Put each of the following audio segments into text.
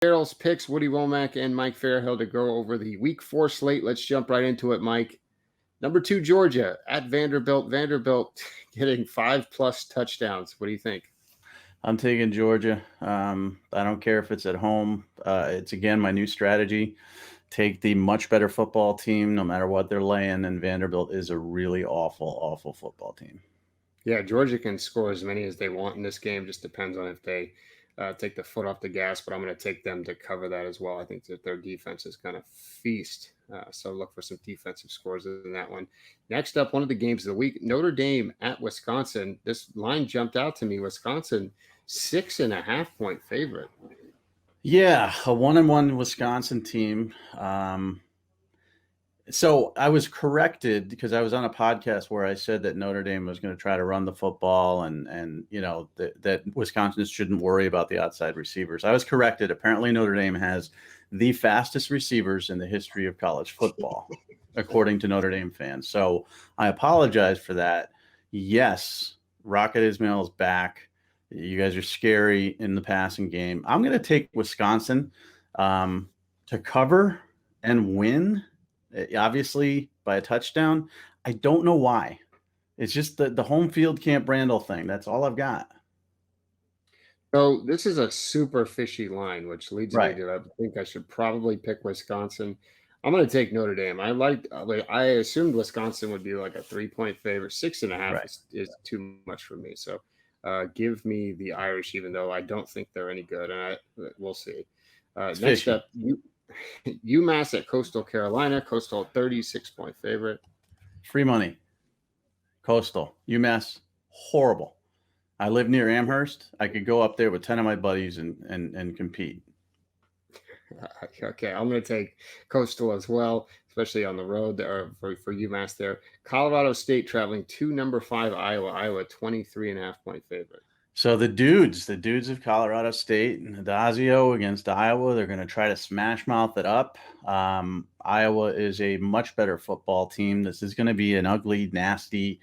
Farrell's picks, Woody Wommack and Mike Farrell to go over the Week 4 slate. Let's jump right into it, Mike. Number 2, Georgia at Vanderbilt. Vanderbilt getting 5+ touchdowns. What do you think? I'm taking Georgia. I don't care if it's at home. It's, again, my new strategy. Take the much better football team no matter what they're laying, and Vanderbilt is a really awful, awful football team. Yeah, Georgia can score as many as they want in this game. Just depends on if they take the foot off the gas, but I'm going to take them to cover that as well. I think that their defense is going to feast. So look for some defensive scores in that one. Next up, one of the games of the week, Notre Dame at Wisconsin. This line jumped out to me. Wisconsin, 6.5-point favorite. Yeah, a 1-1 Wisconsin team. So I was corrected because I was on a podcast where I said that Notre Dame was going to try to run the football and that Wisconsin shouldn't worry about the outside receivers. I was corrected. Apparently Notre Dame has the fastest receivers in the history of college football, according to Notre Dame fans. So I apologize for that. Yes, Rocket Ismail is back. You guys are scary in the passing game. I'm going to take Wisconsin to cover and win. Obviously by a touchdown. I don't know why. It's just the home field Camp Randall thing. That's all I've got. So this is a super fishy line, which leads me Right. to I think I should probably pick Wisconsin. I'm going to take Notre Dame. I assumed Wisconsin would be like a 3-point favorite. 6.5 Right. is too much for me. So give me the Irish, even though I don't think they're any good, and we'll see. It's Next fishy. up, UMass at Coastal Carolina. Coastal 36-point favorite. Free money. Coastal. UMass. Horrible. I live near Amherst. I could go up there with 10 of my buddies and compete. Okay, I'm going to take Coastal as well, especially on the road there for UMass there. Colorado State traveling to number 5 Iowa. Iowa 23.5-point favorite. So the dudes of Colorado State and Adazio against Iowa, they're going to try to smash mouth it up. Iowa is a much better football team. This is going to be an ugly, nasty,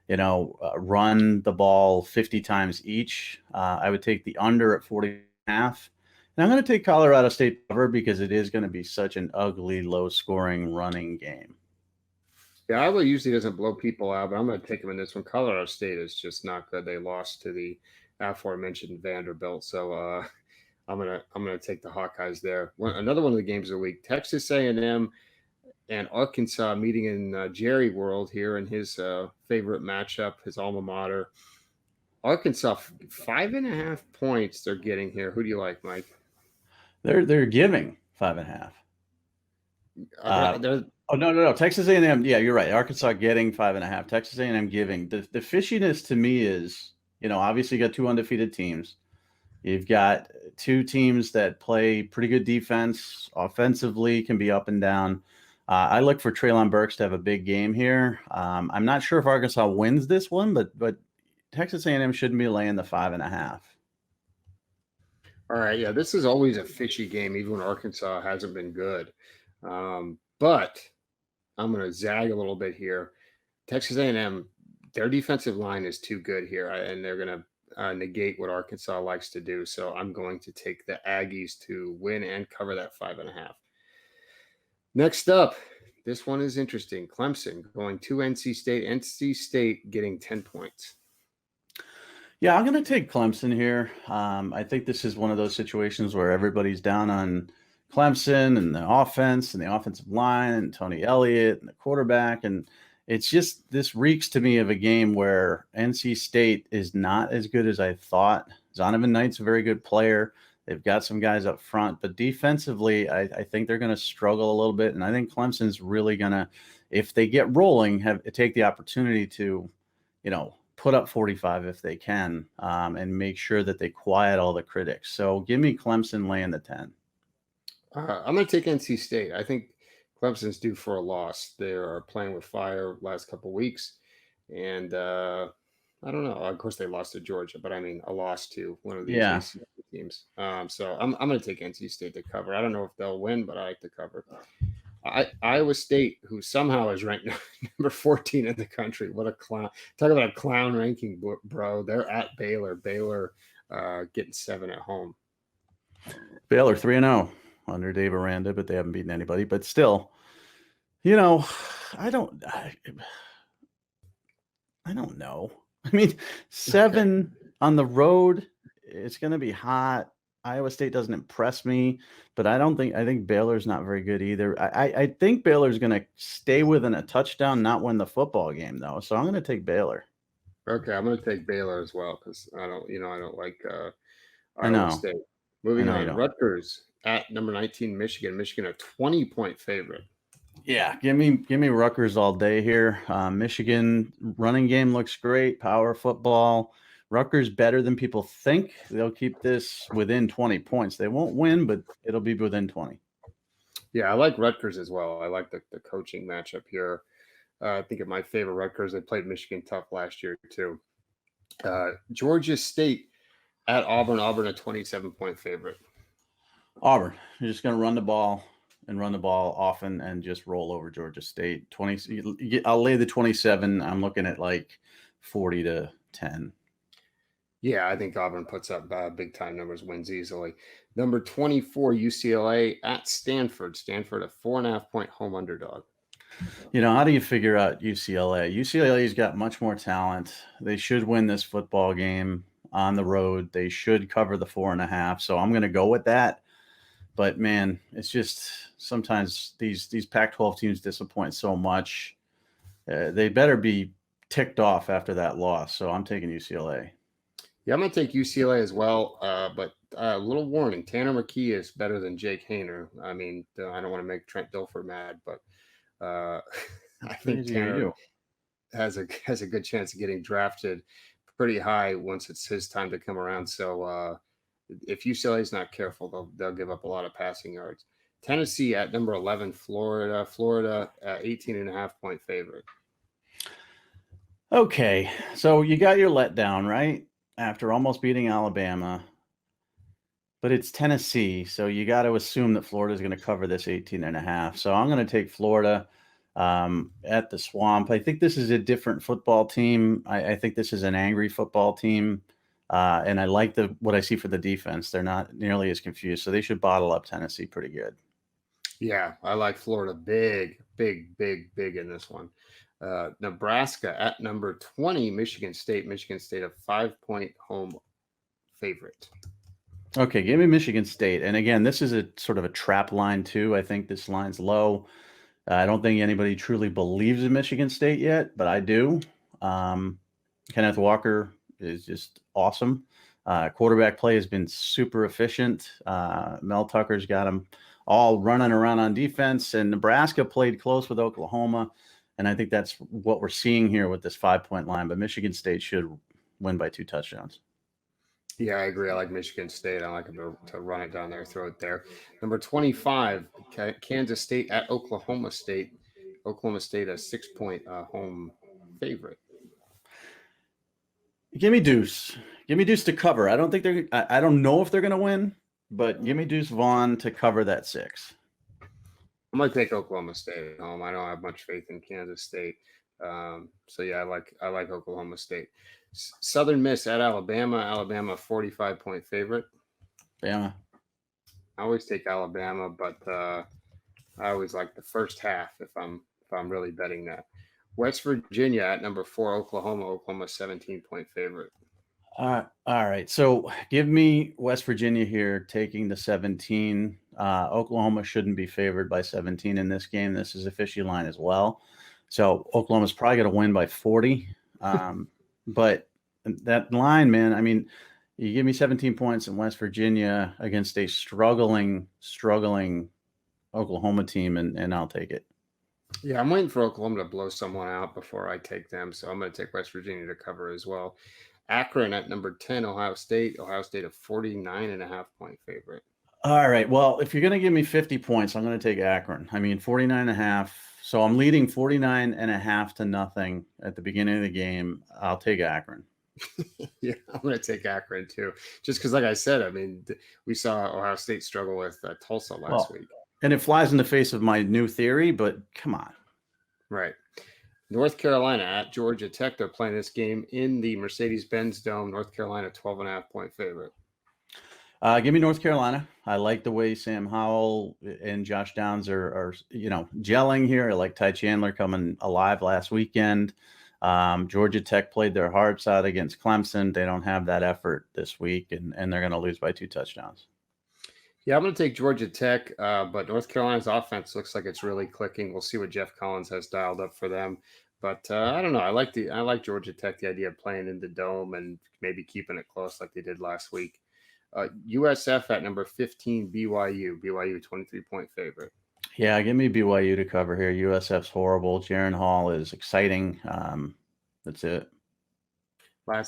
run the ball 50 times each. I would take the under at 40.5. And I'm going to take Colorado State cover because it is going to be such an ugly, low-scoring running game. Yeah, Iowa usually doesn't blow people out, but I'm going to take them in this one. Colorado State is just not good. They lost to the aforementioned Vanderbilt, so I'm gonna take the Hawkeyes there. Another one of the games of the week: Texas A&M and Arkansas meeting in Jerry World here in his favorite matchup, his alma mater. Arkansas 5.5 points they're getting here. Who do you like, Mike? They're giving 5.5. No. Texas A&M. Yeah, you're right. Arkansas getting 5.5. Texas A&M giving. The fishiness to me is, obviously you got two undefeated teams. You've got two teams that play pretty good defense. Offensively can be up and down. I look for Treylon Burks to have a big game here. I'm not sure if Arkansas wins this one, but Texas A&M shouldn't be laying the 5.5. All right, yeah, this is always a fishy game, even when Arkansas hasn't been good. But I'm going to zag a little bit here. Texas A&M, their defensive line is too good here, and they're going to negate what Arkansas likes to do. So I'm going to take the Aggies to win and cover that 5.5. Next up, this one is interesting. Clemson going to NC State. NC State getting 10 points. Yeah, I'm going to take Clemson here. I think this is one of those situations where everybody's down on Clemson and the offense and the offensive line and Tony Elliott and the quarterback. And it's just, this reeks to me of a game where NC State is not as good as I thought. Zonovan Knight's a very good player. They've got some guys up front, but defensively, I think they're going to struggle a little bit. And I think Clemson's really going to, if they get rolling, take the opportunity to, put up 45 if they can, and make sure that they quiet all the critics. So give me Clemson laying the 10. I'm going to take NC State. I think Clemson's due for a loss. They are playing with fire last couple of weeks. And I don't know. Of course, they lost to Georgia, but I mean, a loss to one of these ACC teams. So I'm going to take NC State to cover. I don't know if they'll win, but I like to cover. Iowa State, who somehow is ranked number 14 in the country. What a clown. Talk about a clown ranking, bro. They're at Baylor. Baylor getting 7 at home. Baylor 3-0 under Dave Aranda, but they haven't beaten anybody. But still, you know, I don't know. I mean, 7 on the road. It's going to be hot. Iowa State doesn't impress me, but I think Baylor's not very good either. I think Baylor's going to stay within a touchdown, not win the football game though. So I'm going to take Baylor. Okay, I'm going to take Baylor as well because I don't like I Iowa know. State. I Moving know you on, don't. Rutgers at number 19, Michigan. Michigan a 20-point favorite. Yeah, give me Rutgers all day here. Michigan running game looks great. Power football. Rutgers better than people think. They'll keep this within 20 points. They won't win, but it'll be within 20. Yeah, I like Rutgers as well. I like the coaching matchup here. I think of my favorite Rutgers. They played Michigan tough last year too. Georgia State at Auburn. Auburn a 27-point favorite. Auburn, you're just going to run the ball and run the ball often and just roll over Georgia State. 20. I'll lay the 27. I'm looking at like 40-10. Yeah, I think Auburn puts up big time numbers, wins easily. Number 24, UCLA at Stanford. Stanford a 4.5-point home underdog. How do you figure out UCLA? UCLA's got much more talent. They should win this football game on the road. They should cover the 4.5. So I'm going to go with that. But man, it's just sometimes these Pac-12 teams disappoint so much. They better be ticked off after that loss. So I'm taking UCLA. Yeah, I'm going to take UCLA as well. But a little warning: Tanner McKee is better than Jake Hayner. I mean, I don't want to make Trent Dilfer mad, but I think Tanner has a good chance of getting drafted pretty high once it's his time to come around. So if UCLA is not careful, they'll give up a lot of passing yards. Tennessee at number 11, Florida 18.5-point favorite. Okay, so you got your letdown, right? After almost beating Alabama, but it's Tennessee, so you got to assume that Florida is going to cover this 18.5. So I'm going to take Florida at the Swamp. I think this is a different football team. I think this is an angry football team, and I like what I see for the defense. They're not nearly as confused, so they should bottle up Tennessee pretty good. Yeah, I like Florida big in this one. Nebraska at number 20, Michigan State. Michigan State a 5-point home favorite. Okay, give me Michigan State. And again, this is a sort of a trap line too. I think this line's low. I don't think anybody truly believes in Michigan State yet, but I do. Kenneth Walker is just awesome. Quarterback play has been super efficient. Mel Tucker's got them all running around on defense, and Nebraska played close with Oklahoma. And I think that's what we're seeing here with this 5-point line. But Michigan State should win by 2 touchdowns. Yeah, I agree. I like Michigan State. I like them to run it down their throat there. Number 25, Kansas State at Oklahoma State. Oklahoma State a 6-point home favorite. Give me Deuce. Give me Deuce to cover. I don't know if they're going to win, but give me Deuce Vaughn to cover that 6. I'm going to take Oklahoma State at home. I don't have much faith in Kansas State. So yeah, I like Oklahoma State. Southern Miss at Alabama. Alabama 45-point favorite. Bama. I always take Alabama, but I always like the first half if I'm really betting that. West Virginia at number 4, Oklahoma. Oklahoma 17-point favorite. All right. So give me West Virginia here taking the 17. Oklahoma shouldn't be favored by 17 in this game. This is a fishy line as well. So Oklahoma's probably going to win by 40. But that line, man, I mean, you give me 17 points in West Virginia against a struggling Oklahoma team, and I'll take it. Yeah, I'm waiting for Oklahoma to blow someone out before I take them. So I'm going to take West Virginia to cover as well. Akron at number 10, Ohio State. Ohio State a 49.5-point favorite. All right. Well, if you're going to give me 50 points, I'm going to take Akron. I mean, 49.5. So I'm leading 49.5 to nothing at the beginning of the game. I'll take Akron. Yeah, I'm going to take Akron too. Just because, like I said, I mean, we saw Ohio State struggle with Tulsa last week. And it flies in the face of my new theory, but come on. Right. North Carolina at Georgia Tech. They're playing this game in the Mercedes-Benz Dome. North Carolina 12.5-point favorite. Give me North Carolina. I like the way Sam Howell and Josh Downs are gelling here. I like Ty Chandler coming alive last weekend. Georgia Tech played their hearts out against Clemson. They don't have that effort this week, and they're going to lose by 2 touchdowns. Yeah, I'm going to take Georgia Tech, but North Carolina's offense looks like it's really clicking. We'll see what Jeff Collins has dialed up for them. But I don't know. I like Georgia Tech, the idea of playing in the dome and maybe keeping it close like they did last week. USF at number 15, BYU. BYU 23-point favorite. Yeah, give me BYU to cover here. USF's horrible. Jaron Hall is exciting. That's it. I'll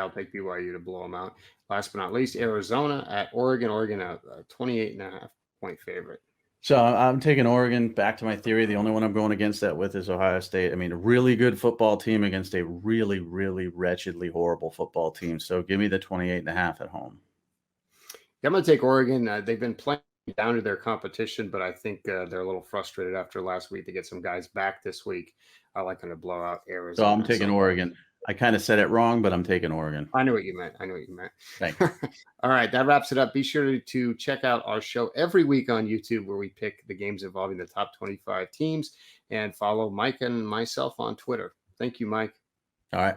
take BYU to blow them out. Last but not least, Arizona at Oregon. Oregon a 28.5-point favorite. So I'm taking Oregon. Back to my theory. The only one I'm going against that with is Ohio State. I mean, a really good football team against a really, really wretchedly horrible football team. So give me the 28.5 at home. Yeah, I'm going to take Oregon. They've been playing down to their competition, but I think they're a little frustrated after last week to get some guys back this week. I like them to blow out Arizona. So I'm taking Oregon. I kind of said it wrong, but I'm taking Oregon. I knew what you meant. Thanks. All right, that wraps it up. Be sure to check out our show every week on YouTube where we pick the games involving the top 25 teams, and follow Mike and myself on Twitter. Thank you, Mike. All right.